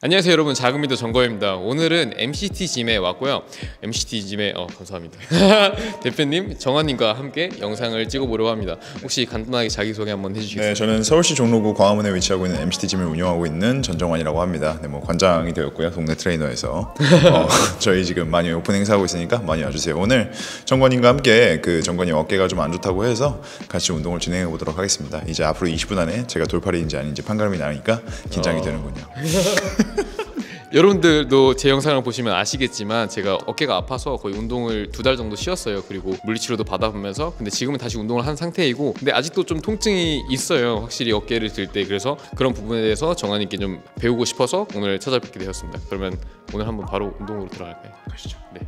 안녕하세요 여러분, 자금미도 정거입니다. 오늘은 MCT 짐에 왔고요. MCT 짐에 감사합니다. 대표님 정환님과 함께 영상을 찍어보려고 합니다. 혹시 간단하게 자기소개 한번 해주시겠어요? 네, 저는 서울시 종로구 광화문에 위치하고 있는 MCT 짐을 운영하고 있는 전정환이라고 합니다. 네, 뭐 관장이 되었고요. 동네 트레이너에서 저희 지금 많이 오픈 행사하고 있으니까 많이 와주세요. 오늘 정관님과 함께 정관님 어깨가 좀 안 좋다고 해서 같이 운동을 진행해 보도록 하겠습니다. 이제 앞으로 20분 안에 제가 돌팔이인지 아닌지 판가름이 나니까 긴장이 되는군요. 여러분들도 제 영상을 보시면 아시겠지만 제가 어깨가 아파서 거의 운동을 2달 정도 쉬었어요. 그리고 물리치료도 받아보면서, 근데 지금은 다시 운동을 한 상태이고, 근데 아직도 좀 통증이 있어요, 확실히 어깨를 들 때. 그래서 그런 부분에 대해서 정한님께 좀 배우고 싶어서 오늘 찾아뵙게 되었습니다. 그러면 오늘 한번 바로 운동으로 들어갈까요? 가시죠. 네.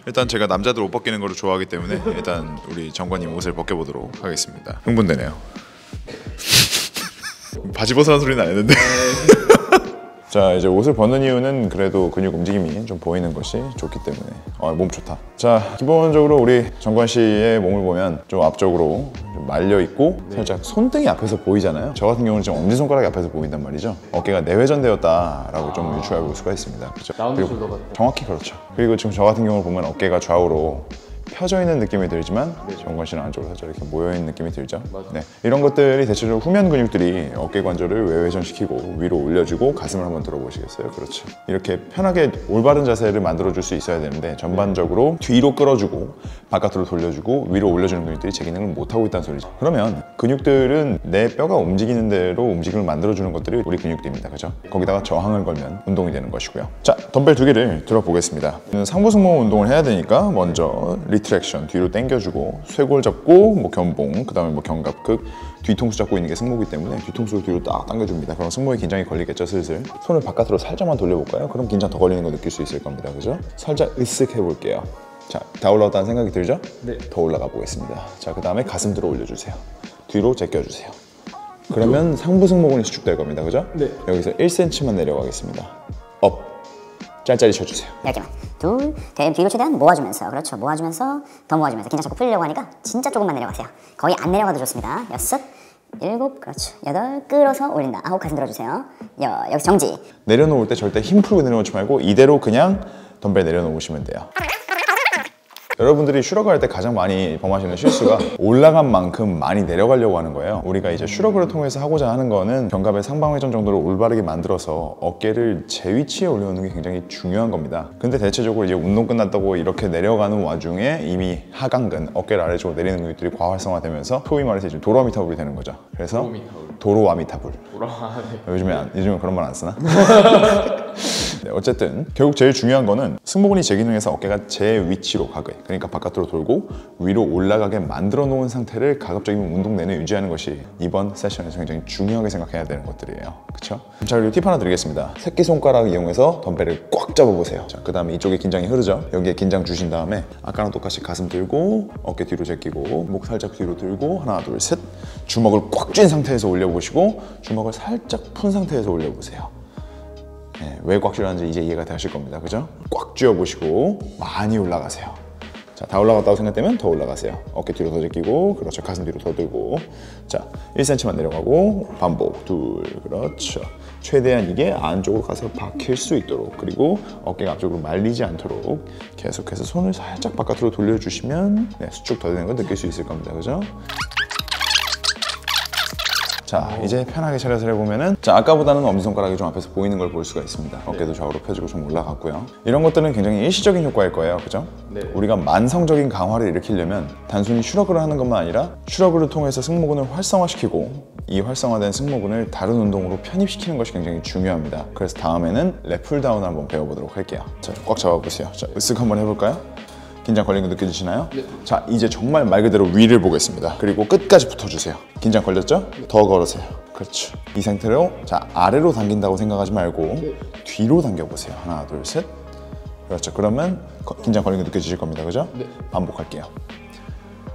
일단 제가 남자들 옷 벗기는 거를 좋아하기 때문에 일단 우리 정관님 옷을 벗겨보도록 하겠습니다. 흥분되네요. 바지 벗으라는 소리는 안 했는데. 자, 이제 옷을 벗는 이유는 그래도 근육 움직임이 좀 보이는 것이 좋기 때문에. 몸 좋다. 자, 기본적으로 우리 정관 씨의 몸을 보면 좀 앞쪽으로 좀 말려 있고, 살짝 손등이 앞에서 보이잖아요. 저 같은 경우는 지금 엄지손가락이 앞에서 보인단 말이죠. 어깨가 내회전되었다라고 좀 유추해 볼 수가 있습니다. 그렇죠? 라운드 숄더 같은. 정확히 그렇죠. 그리고 지금 저 같은 경우를 보면 어깨가 좌우로 펴져 있는 느낌이 들지만, 정관 씨는 안쪽으로 살짝 이렇게 모여 있는 느낌이 들죠. 네, 이런 것들이 대체적으로 후면 근육들이 어깨 관절을 외회전시키고 위로 올려주고, 가슴을 한번 들어보시겠어요? 그렇죠. 이렇게 편하게 올바른 자세를 만들어줄 수 있어야 되는데, 전반적으로 뒤로 끌어주고 바깥으로 돌려주고 위로 올려주는 근육들이 제 기능을 못하고 있다는 소리죠. 그러면 근육들은 내 뼈가 움직이는 대로 움직임을 만들어주는 것들이 우리 근육들입니다. 그죠? 거기다가 저항을 걸면 운동이 되는 것이고요. 자, 덤벨 2개를 들어보겠습니다. 상부 승모 운동을 해야 되니까 먼저 리트랙션, 뒤로 당겨주고, 쇄골 잡고, 뭐 견봉, 그 다음에 뭐 견갑극, 뒤통수 잡고 있는 게 승모이기 때문에 뒤통수를 뒤로 딱 당겨줍니다. 그럼 승모에 긴장이 걸리겠죠, 슬슬. 손을 바깥으로 살짝만 돌려볼까요? 그럼 긴장 더 걸리는 거 느낄 수 있을 겁니다. 그죠? 살짝 으쓱 해볼게요. 자, 다 올라왔다는 생각이 들죠? 네. 더 올라가 보겠습니다. 자, 그 다음에 가슴 들어 올려주세요. 뒤로 제껴주세요. 그러면 상부 승모근이 수축될 겁니다. 그죠? 네. 여기서 1cm만 내려가겠습니다. 업. 짤짤이 쳐주세요. 얇게만. 둘, 대 뒤로 최대한 모아주면서, 그렇죠. 모아주면서, 더 모아주면서. 긴장 잡고 풀려고 하니까 진짜 조금만 내려가세요. 거의 안 내려가도 좋습니다. 6, 7, 그렇죠. 8, 끌어서 올린다. 9, 가슴 들어주세요. 여기서 정지. 내려놓을 때 절대 힘 풀고 내려놓지 말고 이대로 그냥 덤벨 내려놓으시면 돼요. 여러분들이 슈러그 할 때 가장 많이 범하시는 실수가 올라간 만큼 많이 내려가려고 하는 거예요. 우리가 이제 슈러그를 통해서 하고자 하는 거는 견갑의 상방회전 정도를 올바르게 만들어서 어깨를 제 위치에 올려놓는 게 굉장히 중요한 겁니다. 근데 대체적으로 이제 운동 끝났다고 이렇게 내려가는 와중에 이미 하강근, 어깨를 아래쪽으로 내리는 근육들이 과활성화되면서 소위 말해서 지금 도로아미타불이 되는 거죠. 그래서 도로아미타불. 요즘에 그런 말 안 쓰나? 네, 어쨌든 결국 제일 중요한 거는 승모근이 제 기능에서 어깨가 제 위치로 가게, 그러니까 바깥으로 돌고 위로 올라가게 만들어 놓은 상태를 가급적이면 운동 내내 유지하는 것이 이번 세션에서 굉장히 중요하게 생각해야 되는 것들이에요. 그쵸? 자, 그리고 팁 하나 드리겠습니다. 새끼손가락 이용해서 덤벨을 꽉 잡아보세요. 자, 그 다음에 이쪽에 긴장이 흐르죠? 여기에 긴장 주신 다음에 아까랑 똑같이 가슴 들고 어깨 뒤로 제끼고 목 살짝 뒤로 들고 하나 둘 셋, 주먹을 꽉 쥔 상태에서 올려보시고 주먹을 살짝 푼 상태에서 올려보세요. 네, 왜 꽉 쥐었는지 이제 이해가 되실 겁니다. 그죠? 꽉 쥐어보시고 많이 올라가세요. 자, 다 올라갔다고 생각되면 더 올라가세요. 어깨 뒤로 더 제끼고, 그렇죠. 가슴 뒤로 더 들고. 자, 1cm만 내려가고 반복, 둘, 그렇죠. 최대한 이게 안쪽으로 가서 박힐 수 있도록, 그리고 어깨가 앞쪽으로 말리지 않도록 계속해서 손을 살짝 바깥으로 돌려주시면 수축 더 되는 거 느낄 수 있을 겁니다. 그죠? 자, 이제 편하게 차려서 해보면은, 자, 아까보다는 엄지손가락이 좀 앞에서 보이는 걸 볼 수가 있습니다. 어깨도 좌우로 펴지고 좀 올라갔고요. 이런 것들은 굉장히 일시적인 효과일 거예요. 그죠? 네. 우리가 만성적인 강화를 일으키려면 단순히 슈러그를 하는 것만 아니라 슈러그를 통해서 승모근을 활성화시키고, 이 활성화된 승모근을 다른 운동으로 편입시키는 것이 굉장히 중요합니다. 그래서 다음에는 랩풀다운을 한번 배워보도록 할게요. 자, 꽉 잡아보세요. 자, 으쓱 한번 해볼까요? 긴장 걸린 거 느껴지시나요? 네. 자, 이제 정말 말 그대로 위를 보겠습니다. 그리고 끝까지 붙어주세요. 긴장 걸렸죠? 더 걸으세요. 그렇죠. 이 상태로, 자, 아래로 당긴다고 생각하지 말고 뒤로 당겨보세요. 하나, 둘, 셋. 그렇죠. 그러면 긴장 걸린 거 느껴지실 겁니다. 그죠? 네. 반복할게요.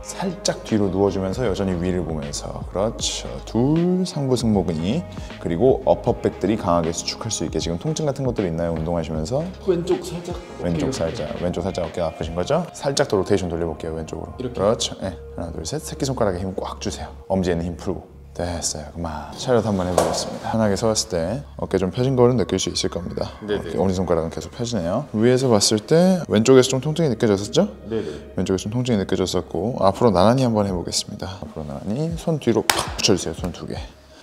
살짝 뒤로 누워주면서 여전히 위를 보면서, 그렇죠. 둘, 상부 승모근이, 그리고 어퍼백들이 강하게 수축할 수 있게. 지금 통증 같은 것들 있나요? 운동하시면서? 왼쪽 살짝. 왼쪽 살짝 어깨 아프신 거죠? 살짝 더 로테이션 돌려볼게요. 왼쪽으로. 이렇게. 그렇죠. 네. 하나, 둘, 셋. 새끼손가락에 힘 꽉 주세요. 엄지에는 힘 풀고. 됐어요. 그만 차렷 한번 해보겠습니다. 편하게 서었을 때 어깨 좀 펴진 거는 느낄 수 있을 겁니다. 네네. 엄지손가락은 계속 펴지네요. 위에서 봤을 때 왼쪽에서 좀 통증이 느껴졌었죠? 네네. 왼쪽에서 좀 통증이 느껴졌었고 앞으로 나란히 한번 해보겠습니다. 앞으로 나란히 손 뒤로 팍 붙여주세요. 손 2개.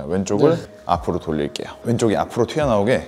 왼쪽을 앞으로 돌릴게요. 왼쪽이 앞으로 튀어나오게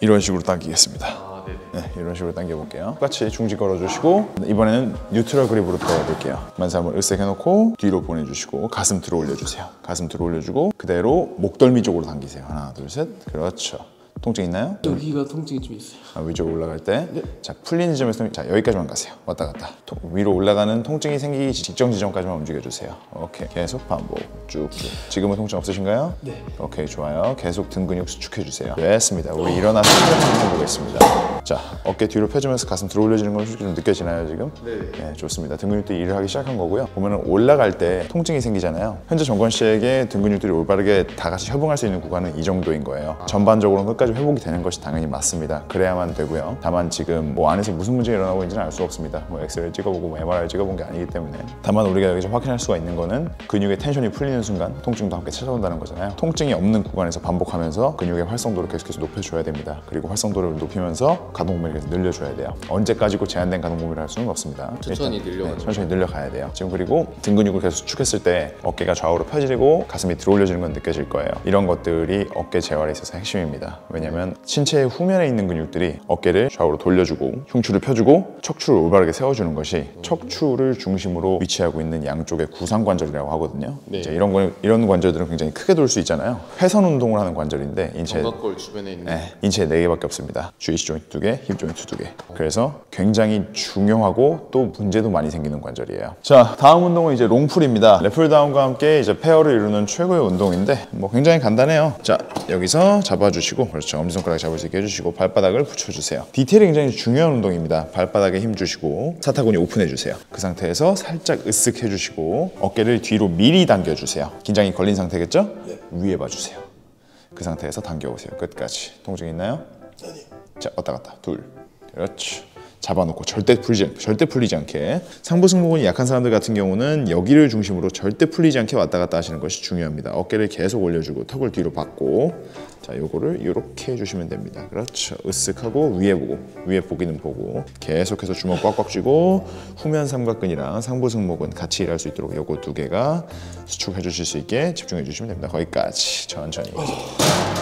이런 식으로 당기겠습니다. 네, 이런 식으로 당겨볼게요. 똑같이 중지 걸어주시고 이번에는 뉴트럴 그립으로 들어가 볼게요. 만세 한번 으쓱 해놓고 뒤로 보내주시고 가슴 들어 올려주세요. 가슴 들어 올려주고 그대로 목덜미 쪽으로 당기세요. 하나, 둘, 셋. 그렇죠. 통증 있나요? 여기가 통증이 좀 있어요. 위쪽으로 올라갈 때, 자 풀리는 지점에서 자 여기까지만 가세요. 왔다 갔다. 위로 올라가는 통증이 생기기 직전 지점까지만 움직여주세요. 오케이. 계속 반복 쭉쭉. 지금은 통증 없으신가요? 네. 오케이 좋아요. 계속 등 근육 수축해주세요. 됐습니다. 우리 일어나서 한번 해보겠습니다. 자 어깨 뒤로 펴주면서 가슴 들어 올려지는 건 솔직히 좀 느껴지나요 지금? 네. 좋습니다. 등 근육들이 일을 하기 시작한 거고요. 보면은 올라갈 때 통증이 생기잖아요. 현재 정건 씨에게 등 근육들이 올바르게 다 같이 협응할 수 있는 구간은 이 정도인 거예요. 전반적으로는 끝까지 회복이 되는 것이 당연히 맞습니다. 그래야만 되고요. 다만 지금 뭐 안에서 무슨 문제가 일어나고 있는지는 알 수 없습니다. 뭐 엑스레이 찍어보고 뭐 MRI 찍어본 게 아니기 때문에. 다만 우리가 여기서 확인할 수가 있는 거는 근육의 텐션이 풀리는 순간 통증도 함께 찾아온다는 거잖아요. 통증이 없는 구간에서 반복하면서 근육의 활성도를 계속해서 높여줘야 됩니다. 그리고 활성도를 높이면서 가동 범위를 계속 늘려줘야 돼요. 언제까지고 제한된 가동 범위를 할 수는 없습니다. 천천히 늘려가지고. 천천히 늘려가야 돼요. 지금 그리고 등 근육을 계속 수축했을 때 어깨가 좌우로 펴지고 가슴이 들어 올려지는 건 느껴질 거예요. 이런 것들이 어깨 재활에 있어서 핵심입니다. 왜냐면 신체의 후면에 있는 근육들이 어깨를 좌우로 돌려주고 흉추를 펴주고 척추를 올바르게 세워주는 것이 척추를 중심으로 위치하고 있는 양쪽의 구상관절이라고 하거든요. 네. 이제 이런 관절들은 굉장히 크게 돌 수 있잖아요. 회선 운동을 하는 관절인데 견갑골 주변에 있는 인체에 4개밖에 없습니다. GH 조인트 2개, 힙 조인트 2개. 그래서 굉장히 중요하고 또 문제도 많이 생기는 관절이에요. 자, 다음 운동은 이제 롱풀입니다. 랩풀 다운과 함께 이제 페어를 이루는 최고의 운동인데 뭐 굉장히 간단해요. 자, 여기서 잡아주시고 그렇죠. 엄지손가락 잡을 수 있게 해주시고 발바닥을 붙여주세요. 디테일이 굉장히 중요한 운동입니다. 발바닥에 힘 주시고 사타구니 오픈해주세요. 그 상태에서 살짝 으쓱 해주시고 어깨를 뒤로 미리 당겨주세요. 긴장이 걸린 상태겠죠? 네. 위에 봐주세요. 그 상태에서 당겨오세요. 끝까지. 통증 있나요? 아니요. 자, 왔다 갔다. 둘. 그렇죠. 잡아놓고 절대 풀리지 않게. 상부 승모근이 약한 사람들 같은 경우는 여기를 중심으로 절대 풀리지 않게 왔다 갔다 하시는 것이 중요합니다. 어깨를 계속 올려주고 턱을 뒤로 받고 자, 요거를 이렇게 해주시면 됩니다. 그렇죠. 으쓱하고 위에 보고 위에 보기는 보고 계속해서 주먹 꽉꽉 쥐고 후면 삼각근이랑 상부 승모근 같이 일할 수 있도록 요거 2개가 수축해 주실 수 있게 집중해 주시면 됩니다. 거기까지 천천히.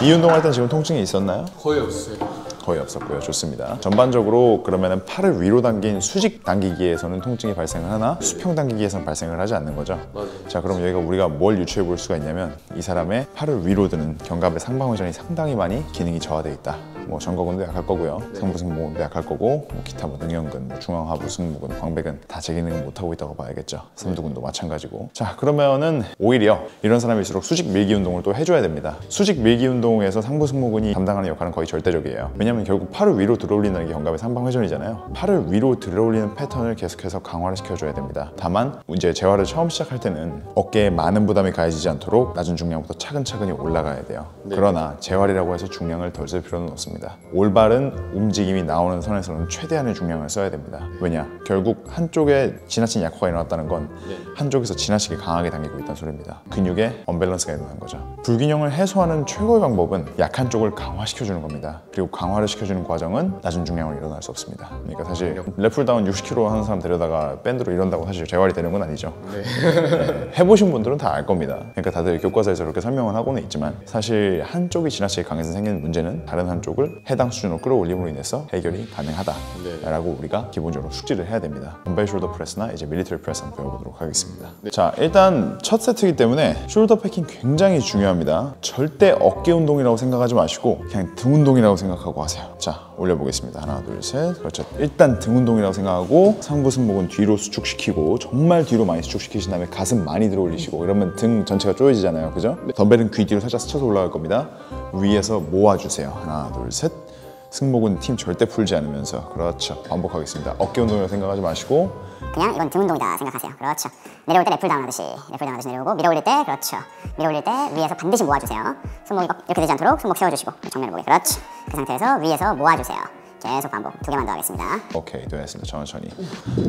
이 운동할 땐 지금 통증이 있었나요? 거의 없어요. 거의 없었고요. 좋습니다. 전반적으로 그러면은 팔을 위로 당긴 수직 당기기에서는 통증이 발생을 하나 수평 당기기에서는 발생을 하지 않는 거죠. 맞아요. 자, 그럼 여기가 우리가 뭘 유추해 볼 수가 있냐면 이 사람의 팔을 위로 드는 견갑의 상방회전이 상당히 많이 기능이 저하돼 있다. 뭐 전거근도 약할 거고요. 상부 승모근도 약할 거고 뭐 기타 뭐 능형근, 뭐 중앙하부 승모근, 광배근 다 제 기능을 못 하고 있다고 봐야겠죠. 삼두근도 마찬가지고. 자, 그러면은 오히려 이런 사람일수록 수직 밀기 운동을 또 해줘야 됩니다. 수직 밀기 운동에서 상부 승모근이 담당하는 역할은 거의 절대적이에요. 왜냐면 결국 팔을 위로 들어올리는 게 견갑의 상방회전이잖아요. 팔을 위로 들어올리는 패턴을 계속해서 강화를 시켜줘야 됩니다. 다만 이제 재활을 처음 시작할 때는 어깨에 많은 부담이 가해지지 않도록 낮은 중량부터 차근차근히 올라가야 돼요. 네. 그러나 재활이라고 해서 중량을 덜 쓸 필요는 없습니다. 올바른 움직임이 나오는 선에서는 최대한의 중량을 써야 됩니다. 왜냐? 결국 한쪽에 지나친 약화가 일어났다는 건 한쪽에서 지나치게 강하게 당기고 있다는 소리입니다. 근육에 언밸런스가 일어나는 거죠. 불균형을 해소하는 최고의 방법은 약한 쪽을 강화시켜주는 겁니다. 그리고 강화를 시켜주는 과정은 낮은 중량으로 일어날 수 없습니다. 그러니까 사실 랩풀다운 60kg 하는 사람 데려다가 밴드로 이런다고 사실 재활이 되는 건 아니죠. 네, 해보신 분들은 다 알 겁니다. 그러니까 다들 교과서에서 그렇게 설명을 하고는 있지만 사실 한쪽이 지나치게 강해서 생기는 문제는 다른 한쪽을 해당 수준으로 끌어올림으로 인해서 해결이 가능하다라고 우리가 기본적으로 숙지를 해야 됩니다. 덤벨 숄더 프레스나 이제 밀리터리 프레스 한번 배워보도록 하겠습니다. 자, 일단 첫 세트이기 때문에 숄더 패킹 굉장히 중요합니다. 절대 어깨 운동이라고 생각하지 마시고 그냥 등 운동이라고 생각하고 하세요. 자, 올려보겠습니다. 하나, 둘, 셋. 그렇죠. 일단 등 운동이라고 생각하고 상부 승모근 뒤로 수축시키고 정말 뒤로 많이 수축시키신 다음에 가슴 많이 들어 올리시고 그러면 등 전체가 쪼여지잖아요. 그죠? 덤벨은 귀 뒤로 살짝 스쳐서 올라갈 겁니다. 위에서 모아주세요. 하나, 둘, 셋. 승모근 팀 절대 풀지 않으면서 그렇죠. 반복하겠습니다. 어깨 운동이라고 생각하지 마시고 그냥 이건 등 운동이다 생각하세요. 그렇죠. 내려올 때 랩풀 다운 하듯이 내려오고 밀어 올릴 때 그렇죠. 밀어 올릴 때 위에서 반드시 모아주세요. 손목이 이렇게 되지 않도록 손목 세워주시고 정면을 보게 그렇죠. 그 상태에서 위에서 모아주세요. 계속 반복 2개만 더 하겠습니다. 오케이, 됐습니다. 천천히.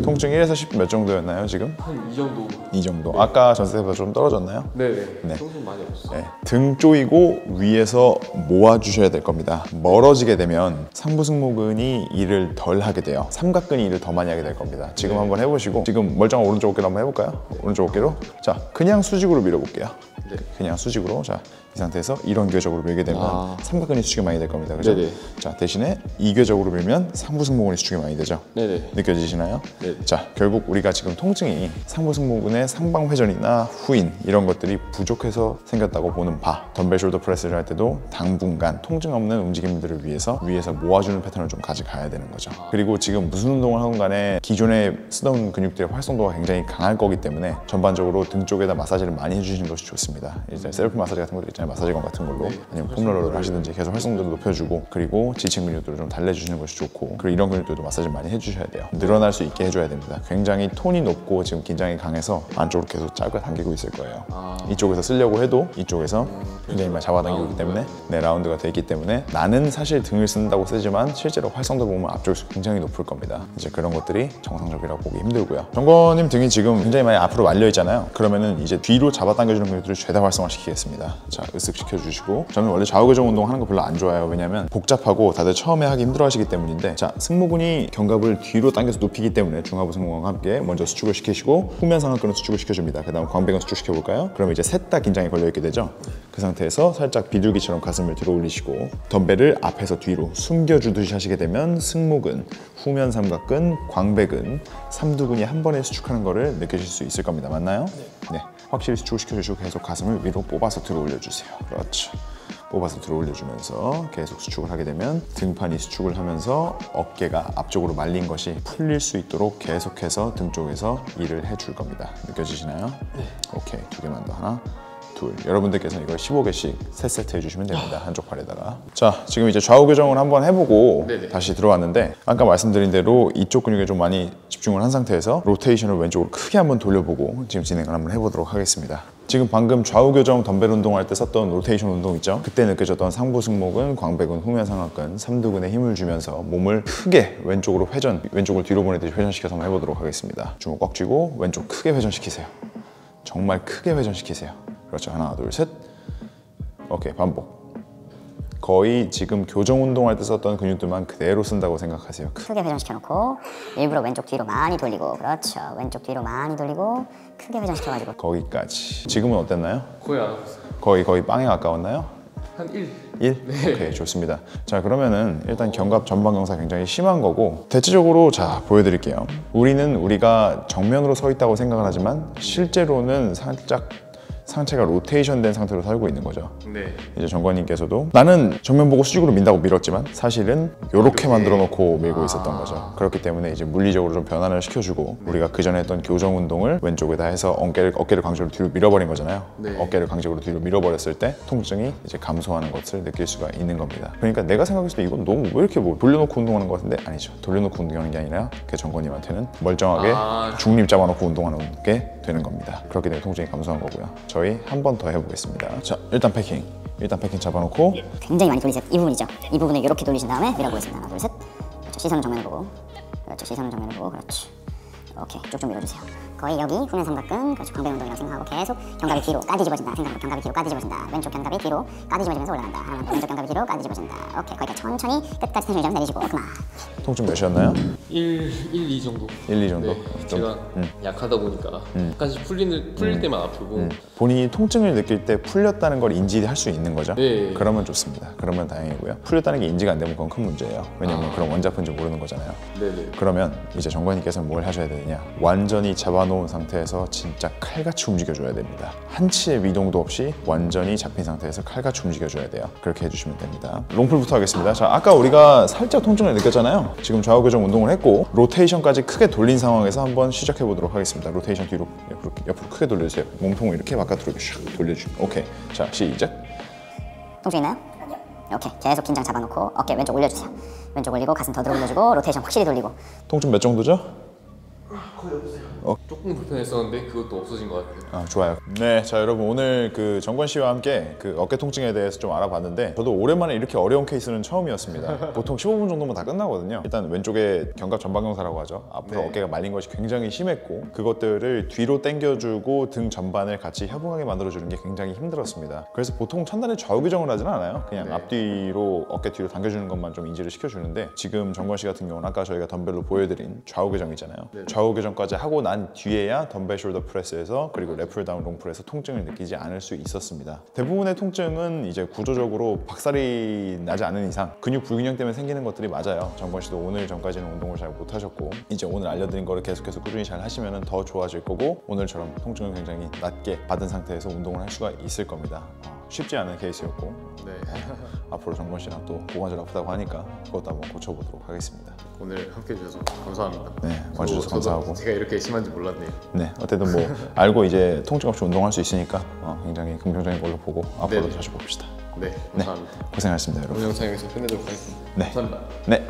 통증 1에서 10 몇 정도였나요 지금? 한 이 정도. 이 정도. 아까 전세보다 좀 떨어졌나요? 네네. 네. 조금 많이 없어. 네, 등 조이고 위에서 모아주셔야 될 겁니다. 멀어지게 되면 상부승모근이 일을 덜 하게 돼요. 삼각근이 일을 더 많이 하게 될 겁니다. 지금 한번 해보시고, 지금 멀쩡한 오른쪽 어깨로 한번 해볼까요? 오른쪽 어깨로. 자, 그냥 수직으로 밀어볼게요. 네. 그냥 수직으로. 자, 이 상태에서 이런궤적으로 밀게 되면 삼각근이 수축이 많이 될 겁니다. 그죠? 네네. 자, 대신에 이궤적으로 밀면 상부승모근이 수축이 많이 되죠. 네네. 느껴지시나요? 네. 자, 결국 우리가 지금 통증이 상부승모근의 상방회전이나 후인 이런 것들이 부족해서 생겼다고 보는 바. 덤벨 숄더 프레스를 할 때도 당분간 통증 없는 움직임들을 위해서 위에서 모아주는 패턴을 좀 가져가야 되는 거죠. 그리고 지금 무슨 운동을 하건 간에 기존에 쓰던 근육들의 활성도가 굉장히 강할 거기 때문에 전반적으로 등 쪽에다 마사지를 많이 해주시는 것이 좋습니다. 이제 셀프 마사지 같은 것도 있잖아요. 마사지건 같은 걸로 아니면 폼롤러를 하시든지 계속 활성도를 높여주고, 그리고 지친 근육들을 좀 달래주시는 것이 좋고, 그리고 이런 근육들도 마사지를 많이 해주셔야 돼요. 늘어날 수 있게 해줘야 됩니다. 굉장히 톤이 높고 지금 긴장이 강해서 안쪽으로 계속 당기고 있을 거예요. 이쪽에서 쓰려고 해도 이쪽에서 굉장히 많이 잡아당기고 있기 때문에 네, 라운드가 돼 있기 때문에 나는 사실 등을 쓴다고 쓰지만 실제로 활성도 보면 앞쪽에서 굉장히 높을 겁니다. 이제 그런 것들이 정상적이라고 보기 힘들고요. 정권님 등이 지금 굉장히 많이 앞으로 말려 있잖아요. 그러면은 이제 뒤로 잡아당겨주는 근육들을 최대 활성화시키겠습니다. 자, 으쓱 시켜주시고, 저는 원래 좌우교정 운동 하는 거 별로 안 좋아해요. 왜냐면 복잡하고 다들 처음에 하기 힘들어하시기 때문인데, 자, 승모근이 견갑을 뒤로 당겨서 눕히기 때문에 중하부 승모근과 함께 먼저 수축을 시키시고 후면 상하근은 수축을 시켜줍니다. 그 다음 광배근 수축 시켜볼까요? 그러면 이제 셋 다 긴장이 걸려있게 되죠. 그 상태에서 살짝 비둘기처럼 가슴을 들어 올리시고 덤벨을 앞에서 뒤로 숨겨주듯이 하시게 되면 승모근, 후면 삼각근, 광배근, 삼두근이 한 번에 수축하는 거를 느끼실 수 있을 겁니다. 맞나요? 네. 확실히 수축을 시켜주시고 계속 가슴을 위로 뽑아서 들어 올려주세요. 그렇죠. 뽑아서 들어 올려주면서 계속 수축을 하게 되면 등판이 수축을 하면서 어깨가 앞쪽으로 말린 것이 풀릴 수 있도록 계속해서 등 쪽에서 일을 해줄 겁니다. 느껴지시나요? 네. 오케이, 2개만 더. 하나, 둘. 여러분들께서는 이걸 15개씩 3세트 해주시면 됩니다. 한쪽 팔에다가. 자, 지금 이제 좌우 교정을 한번 해보고 네네. 다시 들어왔는데, 아까 말씀드린 대로 이쪽 근육에 좀 많이 집중을 한 상태에서 로테이션을 왼쪽으로 크게 한번 돌려보고 지금 진행을 한번 해보도록 하겠습니다. 지금 방금 좌우 교정 덤벨 운동할 때 썼던 로테이션 운동 있죠? 그때 느껴졌던 상부 승모근, 광배근, 후면 상하근, 삼두근에 힘을 주면서 몸을 크게 왼쪽으로 왼쪽을 뒤로 보내듯이 회전시켜서 한번 해보도록 하겠습니다. 주먹 꽉 쥐고 왼쪽 크게 회전시키세요. 정말 크게 회전시키세요. 그렇죠. 하나, 둘, 셋. 오케이, 반복. 거의 지금 교정 운동할 때 썼던 근육들만 그대로 쓴다고 생각하세요. 크게 회전시켜놓고 일부러 왼쪽 뒤로 많이 돌리고, 그렇죠. 왼쪽 뒤로 많이 돌리고 크게 회전시켜가지고. 거기까지. 지금은 어땠나요? 거의 안 아팠어요. 거의 빵에 가까웠나요? 한 1. 1? 네. 오케이, 좋습니다. 자, 그러면은 일단 견갑 전방 경사 굉장히 심한 거고, 대체적으로 자 보여드릴게요. 우리가 정면으로 서 있다고 생각을 하지만 실제로는 살짝 상체가 로테이션 된 상태로 살고 있는 거죠. 네. 이제 정관님께서도 나는 정면 보고 수직으로 민다고 밀었지만 사실은 이렇게 만들어 놓고 밀고 있었던 거죠. 그렇기 때문에 이제 물리적으로 좀 변화를 시켜주고, 우리가 그 전에 했던 교정 운동을 왼쪽에다 해서 어깨를 강제로 뒤로 밀어버린 거잖아요. 네. 어깨를 강제로 뒤로 밀어버렸을 때 통증이 이제 감소하는 것을 느낄 수가 있는 겁니다. 그러니까 내가 생각했을 때 이건 너무 왜 이렇게 뭐 돌려놓고 운동하는 것 같은데, 아니죠. 돌려놓고 운동하는 게 아니라 그 정권님한테는 멀쩡하게 중립 잡아놓고 운동하는 게 되는 겁니다. 그렇게 되면 통증이 감소한 거고요. 저희 한 번 더 해보겠습니다. 자, 일단 패킹 잡아놓고 굉장히 많이 돌리세요. 이 부분이죠. 이 부분을 이렇게 돌리신 다음에 밀어보겠습니다. 하나, 둘, 셋. 그렇죠. 시선을 정면으로 보고. 그렇죠. 시선을 정면으로 보고. 그렇죠. 오케이, 쭉쭉 밀어주세요. 거의 여기 후면 삼각근, 그렇죠. 광배 운동이라고 생각하고 계속 견갑이 뒤로 까뒤집어진다 생각하고 견갑이 뒤로 까뒤집어진다. 왼쪽 견갑이 뒤로 까뒤집어지면서 올라간다. 하나, 왼쪽 견갑이 뒤로 까뒤집어진다. 오케이, 거기까지 천천히 끝까지 텐션을 좀 내리시고 그만. 통증 몇이었나요? 1, 2 정도. 1, 2 정도? 네. 제가 약하다 보니까 약간씩 풀릴 때만 아프고. 본인이 통증을 느낄 때 풀렸다는 걸 인지할 수 있는 거죠? 네. 그러면 좋습니다. 그러면 다행이고요. 풀렸다는 게 인지가 안 되면 그건 큰 문제예요. 왜냐면 그럼 원자 아픈지 모르는 거잖아요. 네네. 그러면 이제 정관님께서는 뭘 하셔야 되느냐, 완전히 잡아놓은 상태에서 진짜 칼같이 움직여줘야 됩니다. 한치의 미동도 없이 완전히 잡힌 상태에서 칼같이 움직여줘야 돼요. 그렇게 해주시면 됩니다. 롱풀부터 하겠습니다. 자, 아까 우리가 살짝 통증을 느꼈잖아요. 지금 좌우 교정 운동을 했고 로테이션까지 크게 돌린 상황에서 한번 시작해 보도록 하겠습니다. 로테이션 뒤로 옆으로 크게 돌려주세요. 몸통을 이렇게 바깥으로 샥 돌려주시면. 오케이, 자 시작. 통증 있나요? 오케이, 계속 긴장 잡아놓고 어깨 왼쪽 올려주세요. 왼쪽 올리고 가슴 더 들어 올려주고 로테이션 확실히 돌리고. 통증 몇 정도죠? 거의 없어요. 조금 불편했었는데 그것도 없어진 것 같아요. 좋아요. 네, 자 여러분 오늘 그 정권 씨와 함께 그 어깨 통증에 대해서 좀 알아봤는데 저도 오랜만에 이렇게 어려운 케이스는 처음이었습니다. 보통 15분 정도면 다 끝나거든요. 일단 왼쪽에 견갑 전방경사라고 하죠. 앞으로 네. 어깨가 말린 것이 굉장히 심했고 그것들을 뒤로 당겨주고 등 전반을 같이 협응하게 만들어주는 게 굉장히 힘들었습니다. 그래서 보통 첫날에 좌우 교정을 하지는 않아요. 그냥 네. 앞뒤로 어깨 뒤로 당겨주는 것만 좀 인지를 시켜주는데 지금 정권 씨 같은 경우는 아까 저희가 덤벨로 보여드린 좌우 교정 있잖아요. 좌우 교정까지 하고 난 뒤에야 덤벨 숄더 프레스에서 그리고 랩풀 다운 롱풀에서 통증을 느끼지 않을 수 있었습니다. 대부분의 통증은 이제 구조적으로 박살이 나지 않은 이상 근육 불균형 때문에 생기는 것들이 맞아요. 정권 씨도 오늘 전까지는 운동을 잘 못하셨고 이제 오늘 알려드린 거를 계속해서 꾸준히 잘 하시면 더 좋아질 거고 오늘처럼 통증을 굉장히 낮게 받은 상태에서 운동을 할 수가 있을 겁니다. 쉽지 않은 케이스였고 네. 앞으로 정권 씨랑 또 고관절 아프다고 하니까 그것도 한번 고쳐보도록 하겠습니다. 오늘 함께 해주셔서 감사합니다. 네, 와주셔서 감사하고. 제가 이렇게 심한지 몰랐네요. 네, 어쨌든 뭐 알고 이제 통증 없이 운동할 수 있으니까 굉장히 긍정적인 걸로 보고 앞으로도 네. 자주 봅시다. 네, 감사합니다. 고생하셨습니다, 여러분. 오늘 영상에서 끝내도록 하겠습니다. 네. 감사합니다. 네.